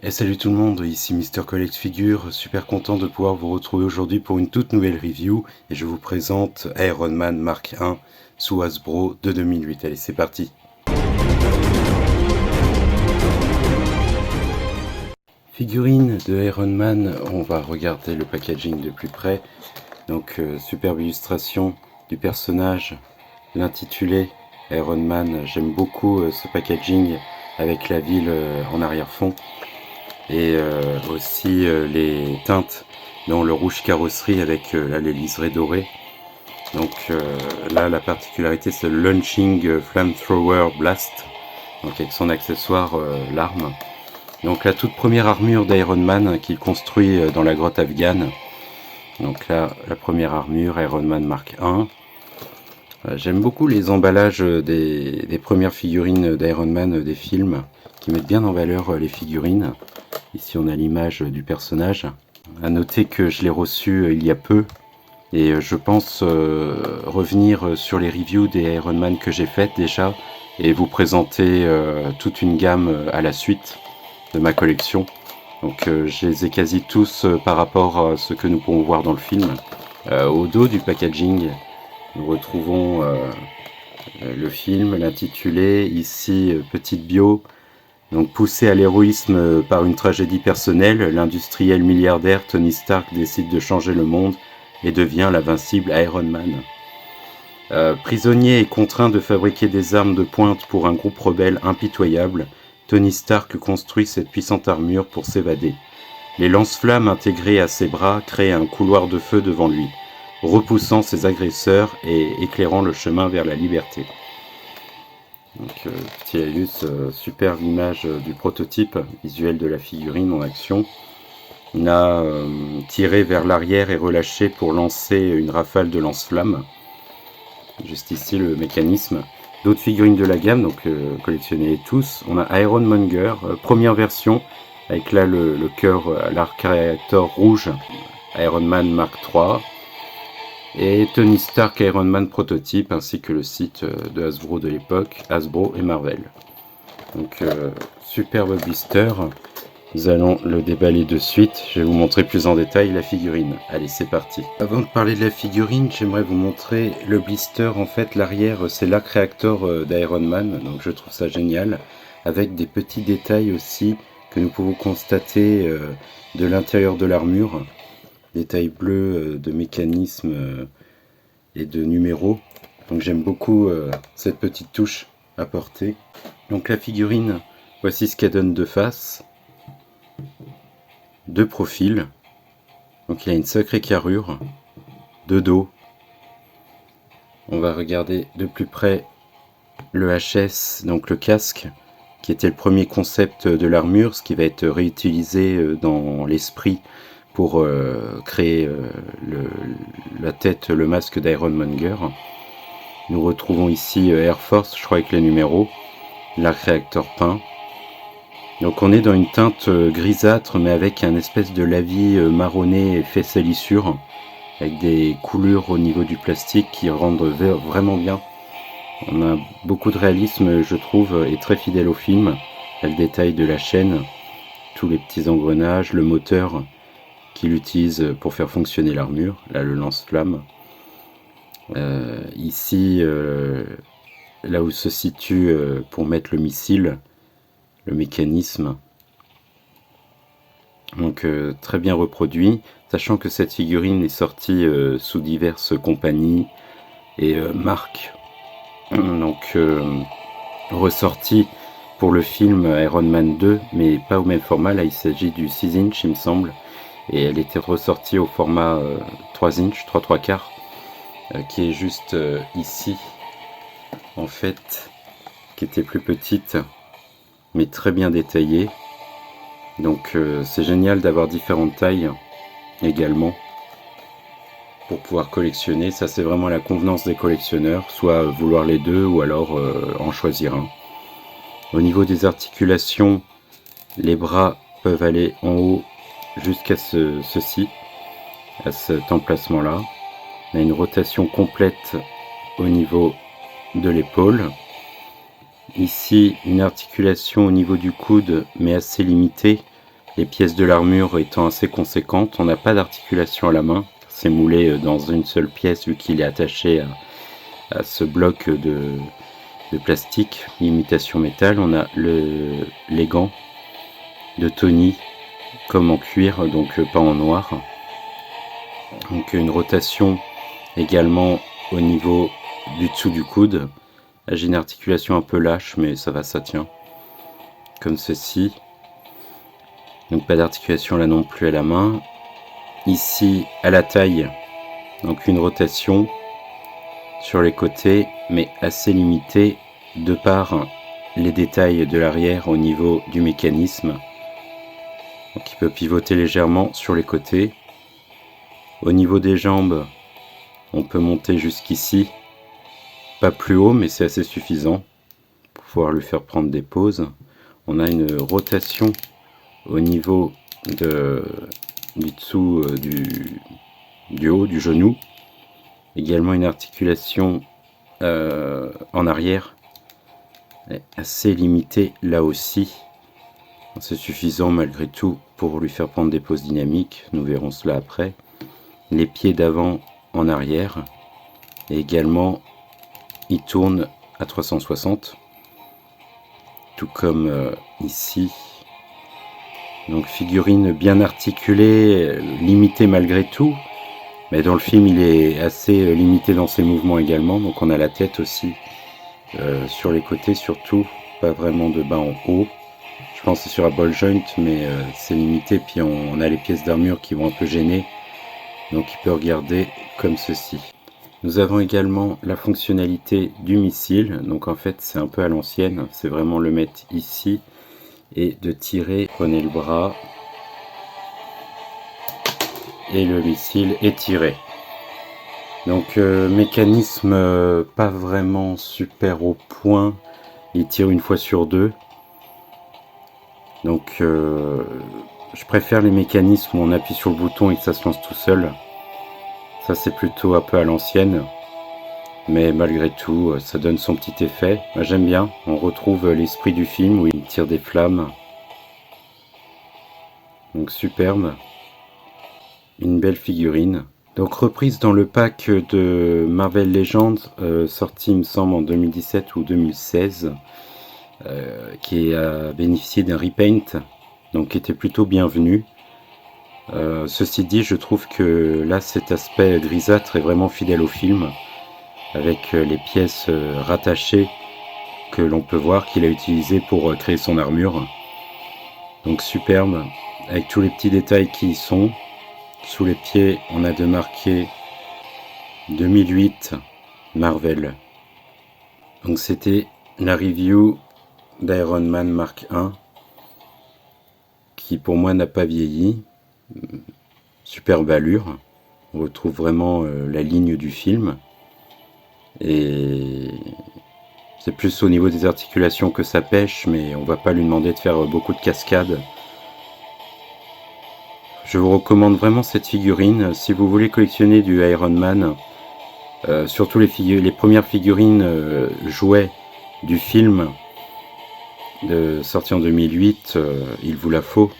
Et salut tout le monde, ici Mister Collect Figure, super content de pouvoir vous retrouver aujourd'hui pour une toute nouvelle review et je vous présente Iron Man Mark 1 sous Hasbro de 2008. Allez, c'est parti. Figurine de Iron Man, on va regarder le packaging de plus près. Donc superbe illustration du personnage, l'intitulé Iron Man. J'aime beaucoup ce packaging avec la ville en arrière-fond. Et aussi les teintes dans le rouge carrosserie avec là les liserés dorés. Donc là la particularité c'est le Launching Flamethrower Blast, donc avec son accessoire l'arme. Donc la toute première armure d'Iron Man qu'il construit dans la grotte afghane. Donc là la première armure Iron Man Mark 1. J'aime beaucoup les emballages des premières figurines d'Iron Man des films qui mettent bien en valeur les figurines. Ici on a l'image du personnage. A noter que je l'ai reçu il y a peu et je pense revenir sur les reviews des Iron Man que j'ai faites déjà et vous présenter toute une gamme à la suite de ma collection. Donc je les ai quasi tous par rapport à ce que nous pouvons voir dans le film. Au dos du packaging, nous retrouvons le film, l'intitulé, ici petite bio. Donc poussé à l'héroïsme par une tragédie personnelle, l'industriel milliardaire Tony Stark décide de changer le monde et devient l'invincible Iron Man. Prisonnier et contraint de fabriquer des armes de pointe pour un groupe rebelle impitoyable, Tony Stark construit cette puissante armure pour s'évader. Les lance-flammes intégrées à ses bras créent un couloir de feu devant lui, repoussant ses agresseurs et éclairant le chemin vers la liberté. Donc petit laïus, superbe image du prototype visuel de la figurine en action. On a tiré vers l'arrière et relâché pour lancer une rafale de lance-flammes. Juste ici le mécanisme. D'autres figurines de la gamme, donc collectionnez tous. On a Iron Monger, première version, avec là le cœur, l'arc réacteur rouge, Iron Man Mark III. Et Tony Stark Iron Man prototype, ainsi que le site de Hasbro de l'époque, Hasbro et Marvel. Donc superbe blister, nous allons le déballer de suite, je vais vous montrer plus en détail la figurine. Allez, c'est parti. Avant de parler de la figurine, j'aimerais vous montrer le blister. En fait, l'arrière, c'est l'arc réacteur d'Iron Man, donc je trouve ça génial, avec des petits détails aussi que nous pouvons constater de l'intérieur de l'armure. Détails bleus de mécanismes et de numéros. Donc j'aime beaucoup cette petite touche apportée. Donc la figurine, voici ce qu'elle donne de face. De profil. Donc il a une sacrée carrure. De dos. On va regarder de plus près le HS, donc le casque, qui était le premier concept de l'armure, ce qui va être réutilisé dans l'esprit pour créer la tête, le masque d'Iron Monger. Nous retrouvons ici Air Force, je crois avec les numéros, l'arc réacteur peint. Donc on est dans une teinte grisâtre mais avec un espèce de lavis marronné fait salissure, avec des coulures au niveau du plastique qui rendent vraiment bien. On a beaucoup de réalisme je trouve et très fidèle au film. Il y a le détail de la chaîne, tous les petits engrenages, le moteur qu'il utilise pour faire fonctionner l'armure, là le lance-flamme. Ici, là où se situe pour mettre le missile, le mécanisme. Donc très bien reproduit, sachant que cette figurine est sortie sous diverses compagnies et marques. Donc ressortie pour le film Iron Man 2, mais pas au même format, là il s'agit du 6 inch il me semble. Et elle était ressortie au format 3 inch, 3/4, qui est juste ici, en fait, qui était plus petite, mais très bien détaillée. Donc c'est génial d'avoir différentes tailles également, pour pouvoir collectionner. Ça c'est vraiment la convenance des collectionneurs, soit vouloir les deux, ou alors en choisir un. Au niveau des articulations, les bras peuvent aller en haut, jusqu'à ceci, à cet emplacement là. On a une rotation complète au niveau de l'épaule. Ici une articulation au niveau du coude mais assez limitée, Les pièces de l'armure étant assez conséquentes, on n'a pas d'articulation à la main. C'est moulé dans une seule pièce vu qu'il est attaché à ce bloc de plastique, imitation métal. On a les gants de Tony comme en cuir, donc pas en noir. Donc une rotation également au niveau du dessous du coude. Là, j'ai une articulation un peu lâche, mais ça va, ça tient. Comme ceci. Donc pas d'articulation là non plus à la main. Ici à la taille, donc une rotation sur les côtés, mais assez limitée de par les détails de l'arrière au niveau du mécanisme. Donc il peut pivoter légèrement sur les côtés. Au niveau des jambes, on peut monter jusqu'ici. Pas plus haut, mais c'est assez suffisant pour pouvoir lui faire prendre des pauses. On a une rotation au niveau du dessous du haut, du genou. Également une articulation en arrière, assez limitée là aussi. C'est suffisant malgré tout pour lui faire prendre des poses dynamiques, nous verrons cela après. Les pieds d'avant en arrière, et également il tourne à 360, tout comme ici. Donc figurine bien articulée, limitée malgré tout, mais dans le film il est assez limité dans ses mouvements également. Donc on a la tête aussi sur les côtés surtout, pas vraiment de bas en haut. Je pense que c'est sur un ball joint, mais c'est limité. Puis on a les pièces d'armure qui vont un peu gêner, donc il peut regarder comme ceci. Nous avons également la fonctionnalité du missile, donc en fait c'est un peu à l'ancienne, c'est vraiment le mettre ici et de tirer, prenez le bras et le missile est tiré. Donc mécanisme pas vraiment super au point, il tire une fois sur deux. Donc je préfère les mécanismes où on appuie sur le bouton et que ça se lance tout seul. Ça c'est plutôt un peu à l'ancienne, mais malgré tout ça donne son petit effet. Moi j'aime bien, on retrouve l'esprit du film où il tire des flammes. Donc superbe, une belle figurine. Donc reprise dans le pack de Marvel Legends, sorti il me semble en 2017 ou 2016, qui a bénéficié d'un repaint, donc qui était plutôt bienvenu. Ceci dit, je trouve que là cet aspect grisâtre est vraiment fidèle au film, avec les pièces rattachées que l'on peut voir qu'il a utilisées pour créer son armure. Donc superbe, avec tous les petits détails qui y sont. Sous les pieds, on a de marqué 2008 Marvel. Donc c'était la review d'Iron Man Mark 1, qui pour moi n'a pas vieilli. Superbe allure, on retrouve vraiment la ligne du film, et c'est plus au niveau des articulations que ça pêche, mais on va pas lui demander de faire beaucoup de cascades. Je vous recommande vraiment cette figurine si vous voulez collectionner du Iron Man, surtout les premières figurines jouets du film sorti en 2008, il vous la faut.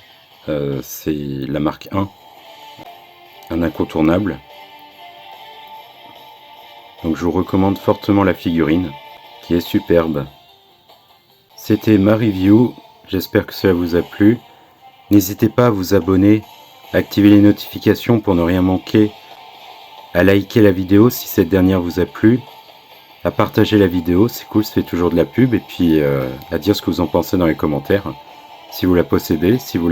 C'est la marque 1, un incontournable. Donc je vous recommande fortement la figurine, qui est superbe. C'était ma review, j'espère que cela vous a plu. N'hésitez pas à vous abonner, à activer les notifications pour ne rien manquer, à liker la vidéo si cette dernière vous a plu, à partager la vidéo, c'est cool, ça fait toujours de la pub, et puis à dire ce que vous en pensez dans les commentaires. Si vous la possédez, si vous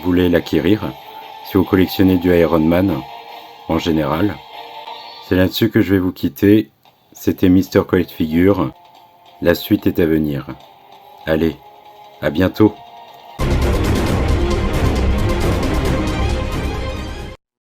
voulez l'acquérir, si vous collectionnez du Iron Man en général. C'est là-dessus que je vais vous quitter. C'était Mister Collect Figure. La suite est à venir. Allez, à bientôt.